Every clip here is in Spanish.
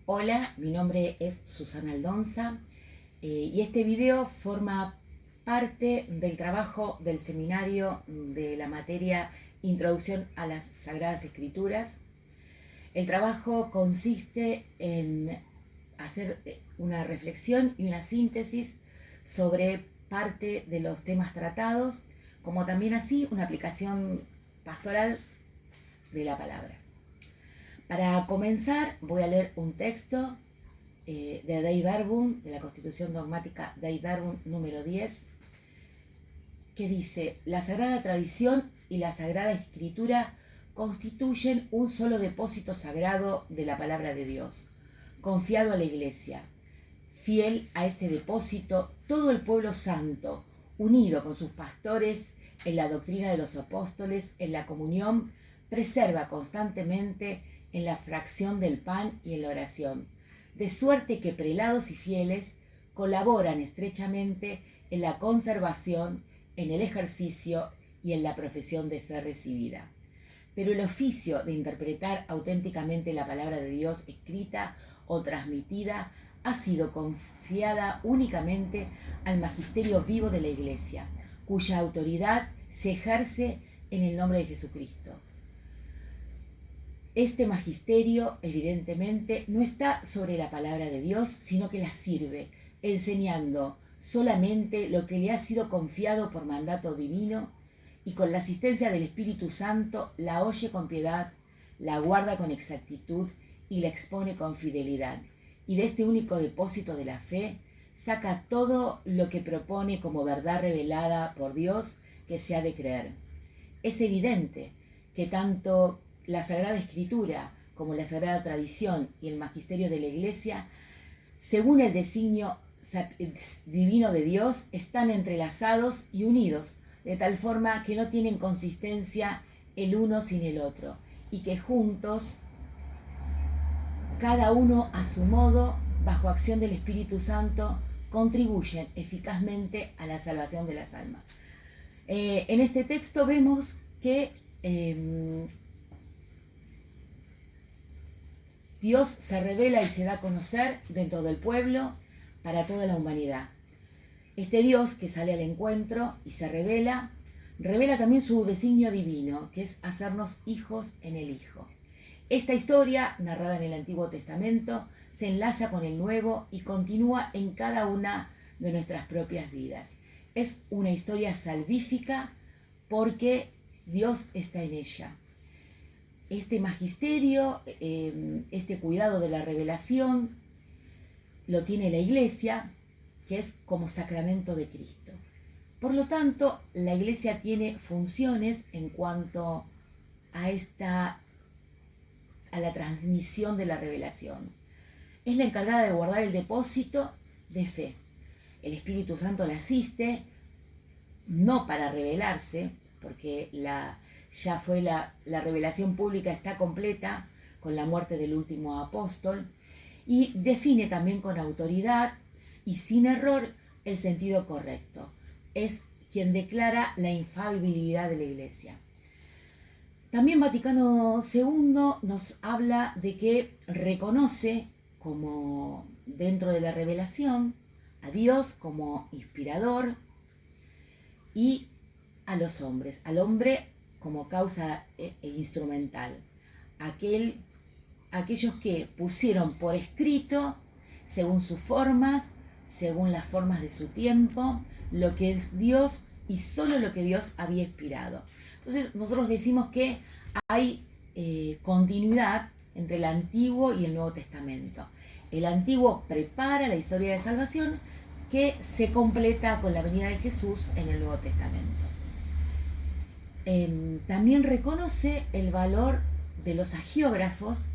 Hola, mi nombre es Susana Aldonza y este video forma parte del trabajo del seminario de la materia Introducción a las Sagradas Escrituras. El trabajo consiste en hacer una reflexión y una síntesis sobre parte de los temas tratados, como también así una aplicación pastoral de la palabra. Para comenzar voy a leer un texto de Dei Verbum, de la Constitución Dogmática Dei Verbum número 10, que dice: la Sagrada Tradición y la Sagrada Escritura constituyen un solo depósito sagrado de la palabra de Dios, confiado a la Iglesia. Fiel a este depósito, todo el pueblo santo, unido con sus pastores en la doctrina de los apóstoles, en la comunión, preserva constantemente en la fracción del pan y en la oración, de suerte que prelados y fieles colaboran estrechamente en la conservación, en el ejercicio y en la profesión de fe recibida. Pero el oficio de interpretar auténticamente la palabra de Dios escrita o transmitida ha sido confiada únicamente al magisterio vivo de la Iglesia, cuya autoridad se ejerce en el nombre de Jesucristo. Este magisterio, evidentemente, no está sobre la palabra de Dios, sino que la sirve, enseñando solamente lo que le ha sido confiado por mandato divino, y con la asistencia del Espíritu Santo la oye con piedad, la guarda con exactitud y la expone con fidelidad. Y de este único depósito de la fe saca todo lo que propone como verdad revelada por Dios que se ha de creer. Es evidente que tanto la Sagrada Escritura como la Sagrada Tradición y el Magisterio de la Iglesia, según el designio divino de Dios, están entrelazados y unidos, de tal forma que no tienen consistencia el uno sin el otro, y que juntos, cada uno a su modo, bajo acción del Espíritu Santo, contribuyen eficazmente a la salvación de las almas. En este texto vemos que Dios se revela y se da a conocer dentro del pueblo para toda la humanidad. Este Dios que sale al encuentro y se revela también su designio divino, que es hacernos hijos en el Hijo. Esta historia, narrada en el Antiguo Testamento, se enlaza con el Nuevo y continúa en cada una de nuestras propias vidas. Es una historia salvífica porque Dios está en ella. Este magisterio, este cuidado de la revelación, lo tiene la Iglesia, que es como sacramento de Cristo. Por lo tanto, la Iglesia tiene funciones en cuanto a la transmisión de la revelación. Es la encargada de guardar el depósito de fe. El Espíritu Santo la asiste, no para revelarse, porque la revelación pública está completa con la muerte del último apóstol, y define también con autoridad y sin error el sentido correcto. Es quien declara la infalibilidad de la Iglesia. También Vaticano II nos habla de que reconoce como dentro de la revelación a Dios como inspirador y a los hombres, al hombre como causa instrumental, aquellos que pusieron por escrito, según sus formas, según las formas de su tiempo, lo que es Dios y solo lo que Dios había inspirado. Entonces nosotros decimos que hay continuidad entre el Antiguo y el Nuevo Testamento. El Antiguo prepara la historia de salvación que se completa con la venida de Jesús en el Nuevo Testamento. También reconoce el valor de los hagiógrafos,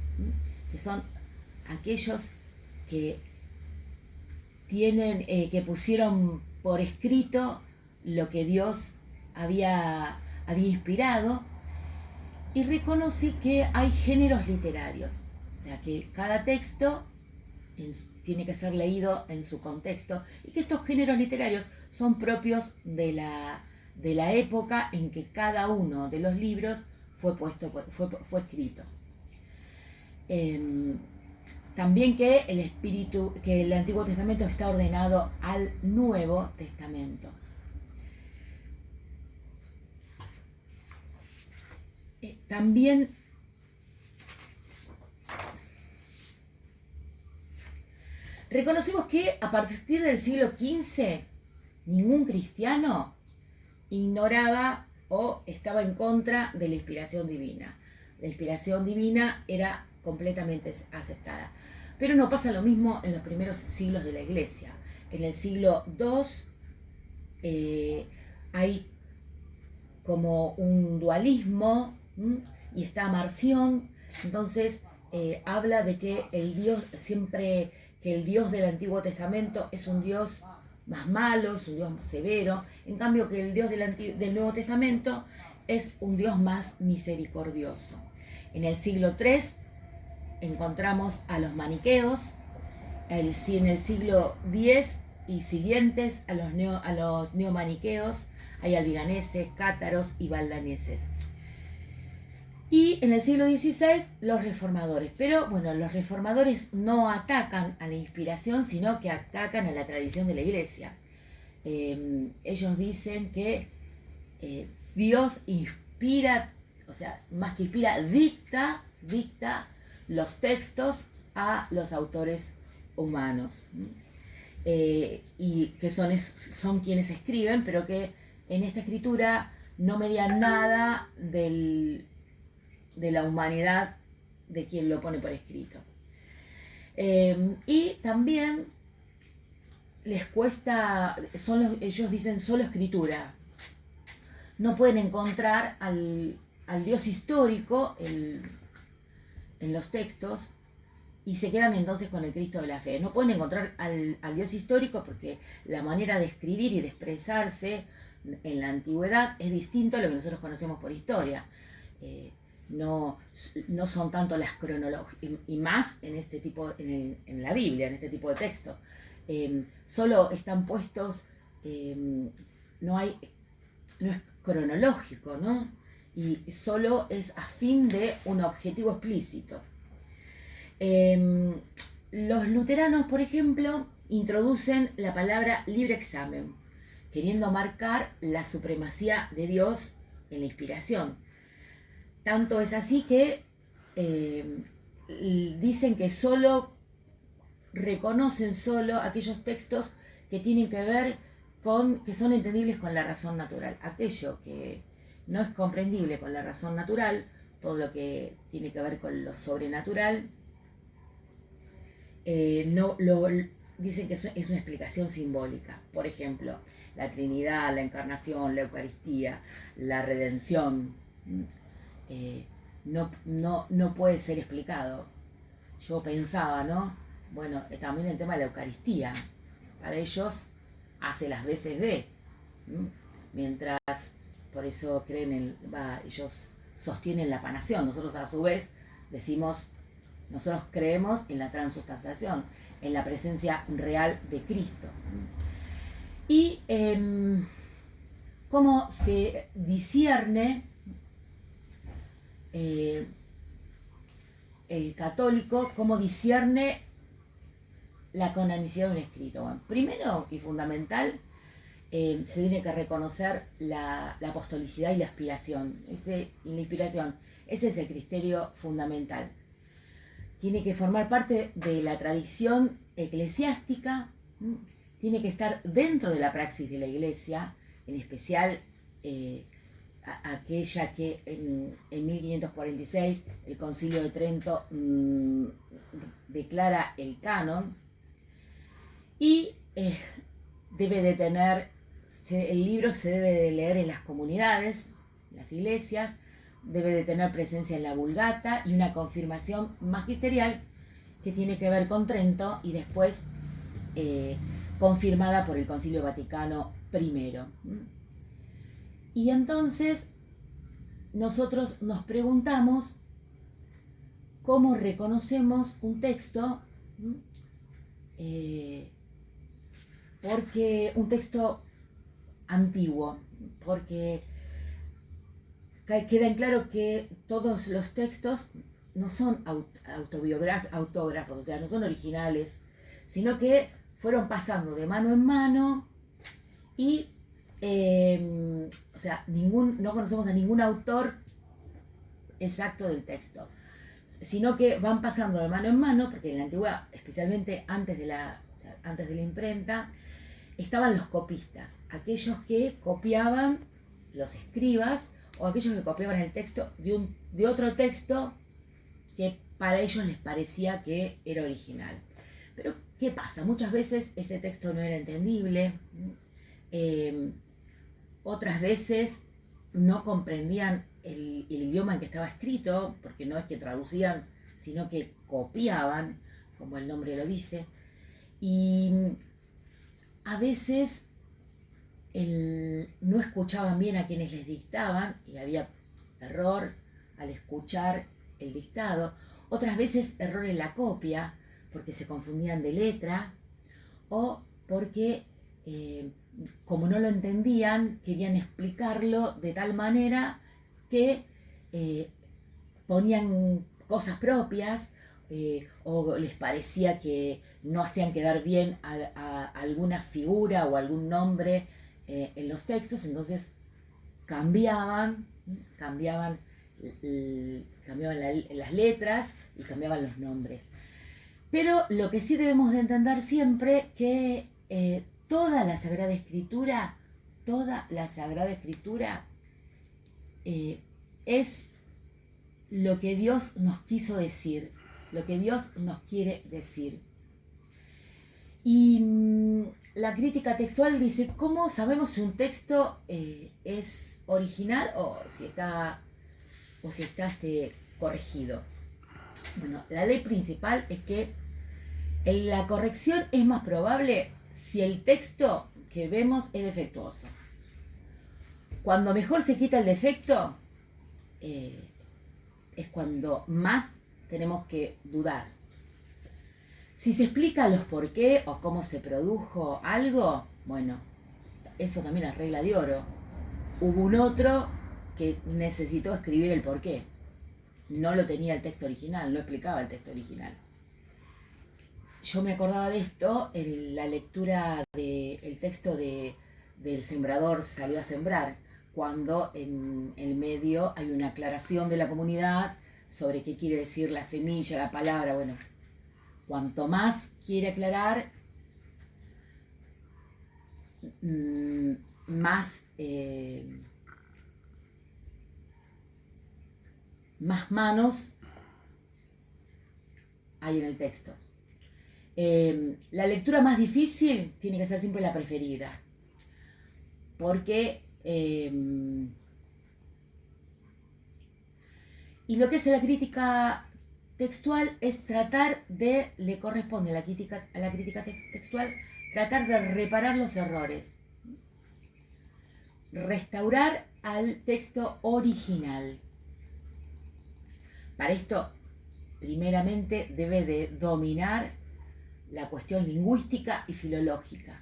que son aquellos que que pusieron por escrito lo que Dios había inspirado, y reconoce que hay géneros literarios, o sea que cada texto tiene que ser leído en su contexto, y que estos géneros literarios son propios de la época en que cada uno de los libros fue escrito. También que que el Antiguo Testamento está ordenado al Nuevo Testamento. También reconocemos que a partir del siglo XV ningún cristiano ignoraba o estaba en contra de la inspiración divina. La inspiración divina era completamente aceptada. Pero no pasa lo mismo en los primeros siglos de la Iglesia. En el siglo II hay como un dualismo, y está Marción. Entonces habla de que el Dios que el Dios del Antiguo Testamento es un Dios más malo, es un Dios más severo, en cambio que el Dios del Nuevo Testamento es un Dios más misericordioso. En el siglo III encontramos a los maniqueos, en el siglo X y siguientes a los neomaniqueos, hay albiganeses, cátaros y valdaneses. Y en el siglo XVI los reformadores. Pero bueno, los reformadores no atacan a la inspiración, sino que atacan a la tradición de la Iglesia. Ellos dicen que Dios inspira, o sea, más que inspira, dicta los textos a los autores humanos. Y que son quienes escriben, pero que en esta escritura no median nada de la humanidad de quien lo pone por escrito. Y también les cuesta, ellos dicen solo escritura. No pueden encontrar al Dios histórico en los textos y se quedan entonces con el Cristo de la fe. No pueden encontrar al Dios histórico porque la manera de escribir y de expresarse en la antigüedad es distinto a lo que nosotros conocemos por historia. No son tanto las cronologías, y más en este tipo, en la Biblia, en este tipo de texto. Solo están puestos, no es cronológico, ¿no? Y solo es a fin de un objetivo explícito. Los luteranos, por ejemplo, introducen la palabra libre examen, queriendo marcar la supremacía de Dios en la inspiración. Tanto es así que dicen que reconocen solo aquellos textos que tienen que ver que son entendibles con la razón natural. Aquello que no es comprendible con la razón natural, todo lo que tiene que ver con lo sobrenatural, dicen que es una explicación simbólica. Por ejemplo, la Trinidad, la Encarnación, la Eucaristía, la redención, no puede ser explicado. Yo pensaba, ¿no? Bueno, también el tema de la Eucaristía. Para ellos hace las veces de. Mientras, por eso ellos sostienen la panación. Nosotros a su vez nosotros creemos en la transustanciación, en la presencia real de Cristo. Y cómo se discierne el católico, cómo discierne la canonicidad de un escrito. Bueno, primero y fundamental, se tiene que reconocer la apostolicidad y la inspiración. La inspiración, ese es el criterio fundamental. Tiene que formar parte de la tradición eclesiástica, tiene que estar dentro de la praxis de la Iglesia, en especial aquella que en 1546 el Concilio de Trento declara el canon, y el libro se debe de leer en las comunidades, en las iglesias, debe de tener presencia en la Vulgata y una confirmación magisterial que tiene que ver con Trento y después confirmada por el Concilio Vaticano I. Y entonces nosotros nos preguntamos cómo reconocemos un texto, porque un texto antiguo, porque queda en claro que todos los textos no son autógrafos, o sea, no son originales, sino que fueron pasando de mano en mano y, o sea, no conocemos a ningún autor exacto del texto, sino que van pasando de mano en mano, porque en la antigüedad, especialmente antes de la imprenta, estaban los copistas, aquellos que copiaban, los escribas, o aquellos que copiaban el texto de otro texto que para ellos les parecía que era original. Pero, ¿qué pasa? Muchas veces ese texto no era entendible, otras veces no comprendían el idioma en que estaba escrito, porque no es que traducían, sino que copiaban, como el nombre lo dice, y a veces no escuchaban bien a quienes les dictaban y había error al escuchar el dictado, otras veces error en la copia, porque se confundían de letra, o porque como no lo entendían, querían explicarlo de tal manera que ponían cosas propias, o les parecía que no hacían quedar bien a alguna figura o algún nombre en los textos, entonces cambiaban las letras y cambiaban los nombres. Pero lo que sí debemos de entender siempre que toda la Sagrada Escritura es lo que Dios nos quiso decir, lo que Dios nos quiere decir. Y la crítica textual dice, ¿cómo sabemos si un texto es original o si está corregido? Bueno, la ley principal es que la corrección es más probable si el texto que vemos es defectuoso. Cuando mejor se quita el defecto, es cuando más tenemos que dudar. Si se explica los por qué o cómo se produjo algo, bueno, eso también es regla de oro. Hubo un otro que necesitó escribir el por qué. No lo tenía el texto original, no explicaba el texto original. Yo me acordaba de esto en la lectura del texto del sembrador salió a sembrar, cuando en el medio hay una aclaración de la comunidad sobre qué quiere decir la semilla, la palabra. Bueno, cuanto más quiere aclarar, más manos hay en el texto. La lectura más difícil tiene que ser siempre la preferida, porque y lo que es la crítica textual es le corresponde a la crítica textual tratar de reparar los errores, restaurar al texto original. Para esto, primeramente, debe de dominar la cuestión lingüística y filológica,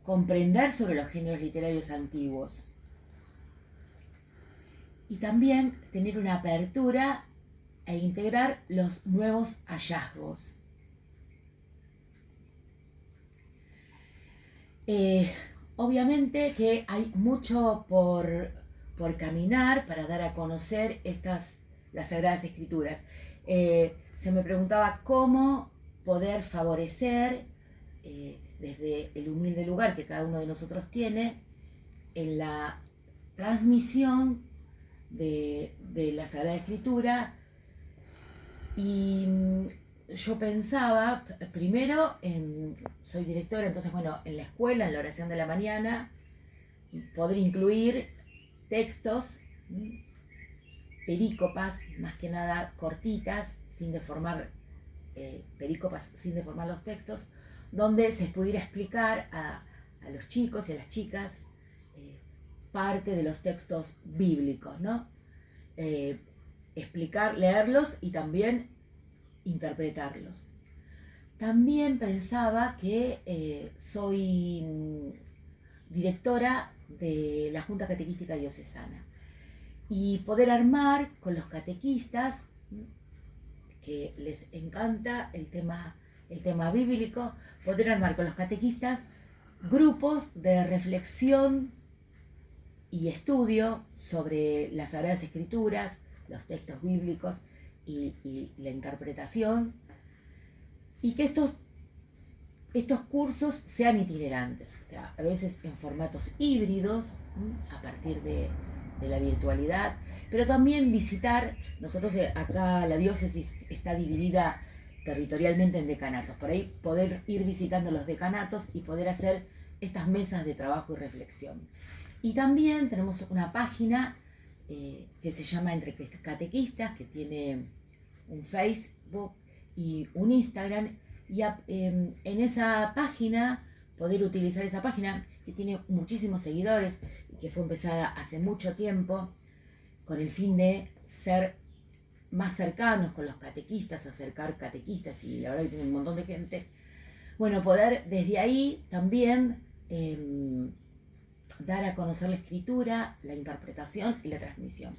comprender sobre los géneros literarios antiguos y también tener una apertura e integrar los nuevos hallazgos. Obviamente que hay mucho por caminar para dar a conocer las Sagradas Escrituras. Se me preguntaba cómo poder favorecer desde el humilde lugar que cada uno de nosotros tiene en la transmisión de la Sagrada Escritura. Y yo pensaba, primero, soy directora, entonces bueno, en la escuela, en la oración de la mañana, poder incluir textos, perícopas, más que nada cortitas, sin deformar perícopas, sin deformar los textos, donde se pudiera explicar a los chicos y a las chicas parte de los textos bíblicos, ¿no? Explicar, leerlos y también interpretarlos. También pensaba que soy directora de la Junta Catequística Diocesana y poder armar con los catequistas que les encanta el tema bíblico, poder armar con los catequistas grupos de reflexión y estudio sobre las Sagradas Escrituras, los textos bíblicos y la interpretación, y que estos cursos sean itinerantes, o sea, a veces en formatos híbridos, a partir de la virtualidad, pero también visitar. Nosotros acá la diócesis está dividida territorialmente en decanatos, por ahí poder ir visitando los decanatos y poder hacer estas mesas de trabajo y reflexión. Y también tenemos una página que se llama Entre Catequistas, que tiene un Facebook y un Instagram, y en esa página, poder utilizar esa página que tiene muchísimos seguidores y que fue empezada hace mucho tiempo con el fin de ser más cercanos con los catequistas, acercar catequistas, y la verdad que tiene un montón de gente. Bueno, poder desde ahí también dar a conocer la escritura, la interpretación y la transmisión.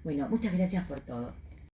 Bueno, muchas gracias por todo.